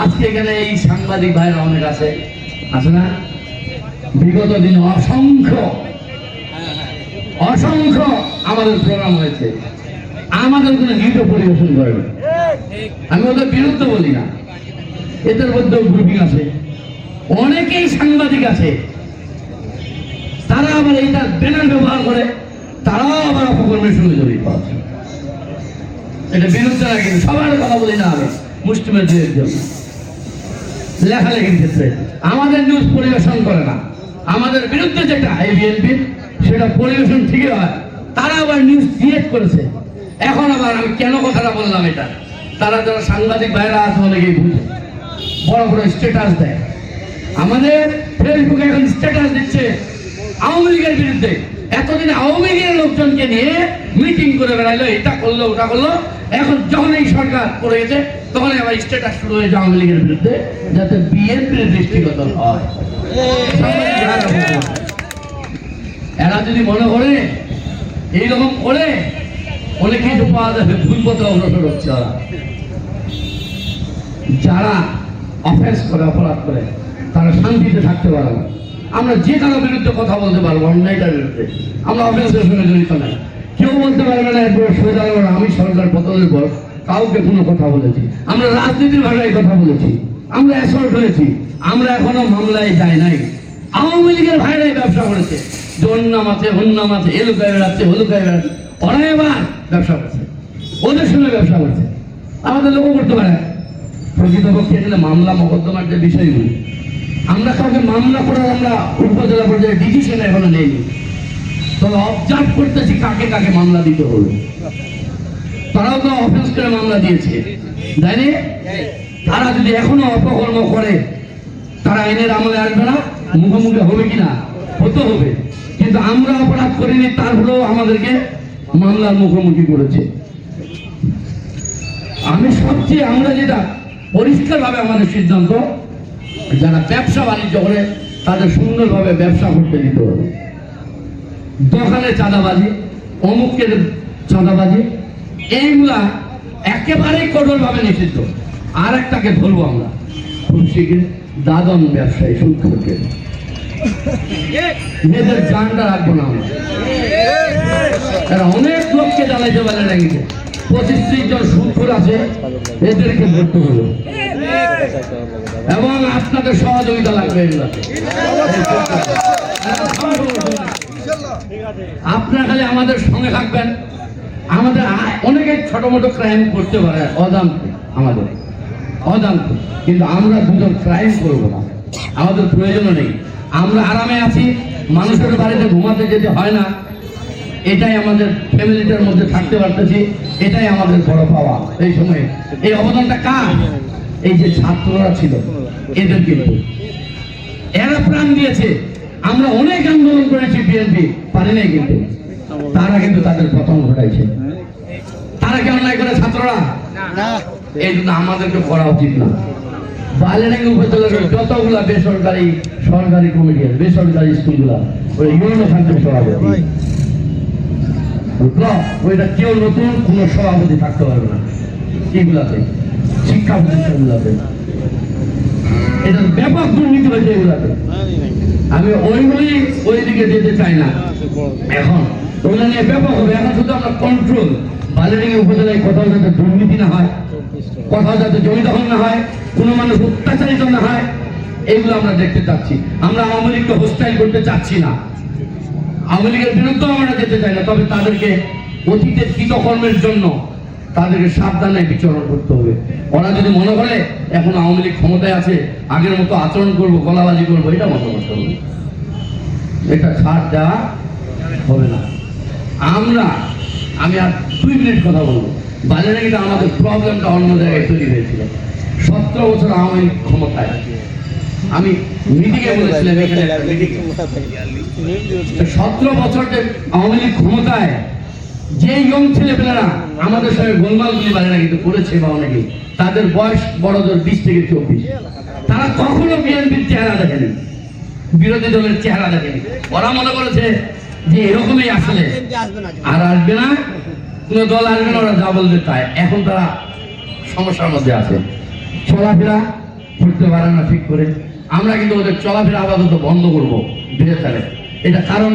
আজকে এখানে এই সাংবাদিক ভাইরা অনেক আছে না? বিগত দিনে অসংখ্য আমাদের প্রোগ্রাম হয়েছে, আমাদের কোনো গীত পরিবেশন করে না। আমি ওদের বিরুদ্ধে বলি না, এদের মধ্যেও গ্রুপিং আছে, অনেকেই সাংবাদিক আছে, তারা আবার এইটা ব্যানার ব্যবহার করে, তারাও আবার অপকর্মের সঙ্গে জড়িত আছে। এটা বিরুদ্ধে না, কিন্তু সবার কথা বলি না আমি, মুসলিমের দুয়ের জন্য লেখালেখির ক্ষেত্রে আমাদের নিউজ পরিবেশন করে না, আমাদের বিরুদ্ধে যেটা এই বিএনপি সেটা পরিবেশন ঠিকই হয়, তারা আবার নিউজ ক্রিয়েট করেছে। এখন আবার আমি কেন কথাটা বললাম এটা, তারা যারা সাংবাদিক ভাইরা আছে অনেকেই বুঝে, বড় বড় স্ট্যাটাস দেয়, আমাদের ফেসবুকে এখন স্ট্যাটাস দিচ্ছে আওয়ামী লীগের বিরুদ্ধে। এতদিন আওয়ামী লীগের লোকজনকে নিয়ে মিটিং করে বেড়াইলো, এটা করলো ওটা করলো, এখন যখন এই সরকার করে গেছে তখন আবার স্ট্যাটাস শুরু হয়েছে আওয়ামী লীগের বিরুদ্ধে, যাতে বিএনপির দৃষ্টিগত হয়। এরা যদি মনে করে এইরকম করে অনেক কিছু পাওয়া যাবে, ভুল পথে অগ্রসর হচ্ছে ওরা। যারা অফেন্স করে, অপরাধ করে, তারা শান্তিতে থাকতে পারে না। আমরা যে কারোর বিরুদ্ধে কথা বলতে পারবো, অন্যায়টার বিরুদ্ধে, আমরা অফেন্সের সঙ্গে জড়িত নাই। কেউ বলতে পারবে না সোজা আমি সরকার পতনের পর কাউকে কোনো কথা বলেছি, আমরা রাজনীতির ভাষায় কথা বলেছি, আমরা অ্যাসল্ট হয়েছি, আমরা এখনো মামলায় যাই নাই। আওয়ামী লীগের ভাইরাই ব্যবসা করেছে, জন্নাম আছে, হন্নাম আছে, এলুকায় বেড়াচ্ছে, হলুকায় বেড়াচ্ছে, ওরা এবার ব্যবসা করছে, ওদের সঙ্গে ব্যবসা করছে। আমাদের লোকও করতে পারে। প্রকৃতপক্ষে এখানে মামলা মকদ্দমার যে বিষয়গুলি, আমরা কাউকে মামলা করার আমরা উপজেলা পর্যায়ে ডিসিশন এখনো নেইনি, তবে অবজার্ভ করতেছি কাকে কাকে মামলা দিতে হবে। তারাও তো অফেন্স করে মামলা দিয়েছে, জানি তারা যদি এখনো অপকর্ম করে তারা আইনের আমলে আসবে না, মুখোমুখি হবে কিনা, হতে হবে। কিন্তু আমরা অপরাধ করিনি, তারপরেও আমাদেরকে মামলার মুখোমুখি করেছে। আমরা যেটা পরিষ্কারভাবে আমাদের সিদ্ধান্ত, যারা ব্যবসা বাণিজ্য করে তাদের সুন্দরভাবে ব্যবসা করতে দিতে হবে। দোকানে চাঁদাবাজি, অমুকের চাঁদাবাজি, এইগুলা একেবারেই কঠোরভাবে নিষিদ্ধ। আর একটাকে ধরবো আমরা খুব শীঘ্র, দাদন ব্যবসায়ী, সুদখোরকে, এদের জানটা রাখবো না আমরা। তারা অনেক লোককে জ্বালাইতে পারে রেখেছে, 25-30 জন সুদখোর আছে, এদেরকে ধরতে হলো এবং আপনাদের সহযোগিতা লাগবে এগুলাতে। আপনারা খালি আমাদের সঙ্গে থাকবেন। আমাদের অনেকে ছোট মোটো ক্রাইম করতে পারে অজান্তে, আমাদের অজান্তে, কিন্তু আমরা দুজন ক্রাইম করবো না, আমাদের প্রয়োজনও নেই। আমরা আরামে আছি, মানুষের বাড়িতে ঘুমাতে যেতে হয় না, এটাই আমাদের ফ্যামিলিটার মধ্যে থাকতে পারতেছি, এটাই আমাদের বড় পাওয়া। এই সময়ে এই অবদানটা কার? এই যে ছাত্ররা ছিল, এদের কিন্তু এরা প্রাণ দিয়েছে। আমরা অনেক আন্দোলন করেছি, বিএনপি পারি নাই, কিন্তু তারা কিন্তু তাদের পতন ঘটাইছে। তারা কি অন্যায় করে ছাত্ররা? এই জন্য আমাদেরকে করা উচিত না। বালিয়াডাঙ্গি উপজেলার যতগুলা বেসরকারি সরকারি কমিটি আছে, বেসরকারি স্কুলগুলা, ওই ইউনিয়ন ফান্ডের সভাপতি, ওইটা কেউ নতুন কোন সভাপতি থাকতে পারবে না। এগুলাতে শিক্ষা প্রতিষ্ঠানগুলাতে এটা ব্যাপক দুর্নীতি হয়েছে এগুলাতে। আমি ওই দিকে যেতে চাই না। এখন ওগুলা নিয়ে ব্যাপক হবে। এখন শুধু আমরা কন্ট্রোল, বালিয়াডাঙ্গি উপজেলায় কোথাও যাতে দুর্নীতি না হয়, কোথাও যাতে জমি দখল না হয়, কোনো মানুষ অত্যাচারিত না হয়, এইগুলো আমরা দেখতে চাচ্ছি। আমরা আওয়ামী লীগকে হোস্টাইল করতে চাচ্ছি না, আওয়ামী লীগের বিরুদ্ধেও আমরা যেতে চাই না। তবে তাদেরকে অতীতের কৃতকর্মের জন্য তাদেরকে সাবধানে বিচরণ করতে হবে। ওরা যদি মনে করে এখন আওয়ামী লীগ ক্ষমতায় আছে, আগের মতো আচরণ করবো, গলাবাজি করবো, এটা মনে করতে হবে, এটা ছাড় দেওয়া হবে না। আমি আর 2 মিনিট কথা বলবো। বালিয়াডাঙ্গিতে আমাদের প্রবলেমটা অন্য জায়গায় তৈরি হয়েছিল। 17 বছর আওয়ামী লীগ ক্ষমতায়, আমি মিটিংয়ে বলেছিলাম এখানে, 17 বছর যে আওয়ামী লীগ ক্ষমতায়, যে ইয়ং ছেলেপেলেরা আমাদের সঙ্গে গোলমালগুলি বালিয়াডাঙ্গিতে করেছে বা অনেকে, তাদের বয়স বড়দের 20 থেকে 24। তারা কখনো বিএনপির চেহারা দেখেনি, বিরোধী দলের চেহারা দেখেনি। ওরা মনে করেছে যে এরকমই আসলে আর আসবে না, কোন দল আসবে না, ওরা যা বলবে তাই। এখন তারা সমস্যার মধ্যে আছে, চলাফেরা করতে পারে না ঠিক করে। আমরা কিন্তু ওদের চলাফেরা আপাতত বন্ধ করবো ধীরে ধীরে। এটা কারণ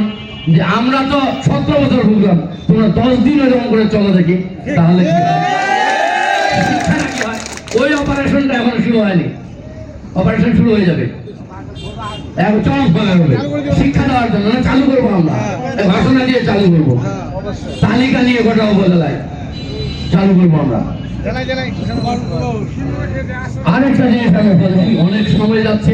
যে আমরা তো 17 বছর ভুগলাম, তোমরা 10 দিন এরকম করে চলো দেখি, তাহলে কি হয়? শিক্ষাটা কি হয়? ওই অপারেশনটা এখন শুরু হয়নি, অপারেশন শুরু হয়ে যাবে এখন চরম সময় হবে শিক্ষা দেওয়ার জন্য। না চালু করবো আমরা, ঘোষণা দিয়ে চালু করবো, তালিকা নিয়ে গোটা উপজেলায় চালু করবো আমরা। আরেকটা জিনিস আমি বলছি, অনেক সময় যাচ্ছে,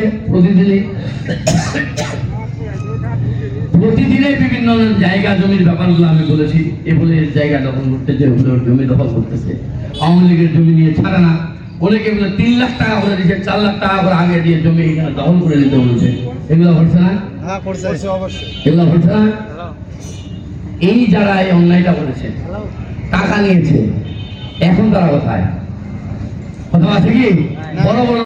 প্রতিদিনে বিভিন্ন জায়গা জমির ব্যাপারগুলো আমি বলেছি। এ বলে জায়গা দখল করতে, যে জমি দখল করতেছে, আওয়ামী লীগের জমি নিয়ে ছাড়ে না, অনেকে বলে 3 লাখ টাকা করে দিচ্ছে, 4 লাখ টাকা করে আগে দিয়ে জমি এখানে দখল করে নিতে বলছে। এগুলো হচ্ছে না? এগুলো হচ্ছে না? এই যারা এই অন্যায়টা করেছে, টাকা নিয়েছে, এখন তারা কোথায়? কথা আছে কি? বড় বড়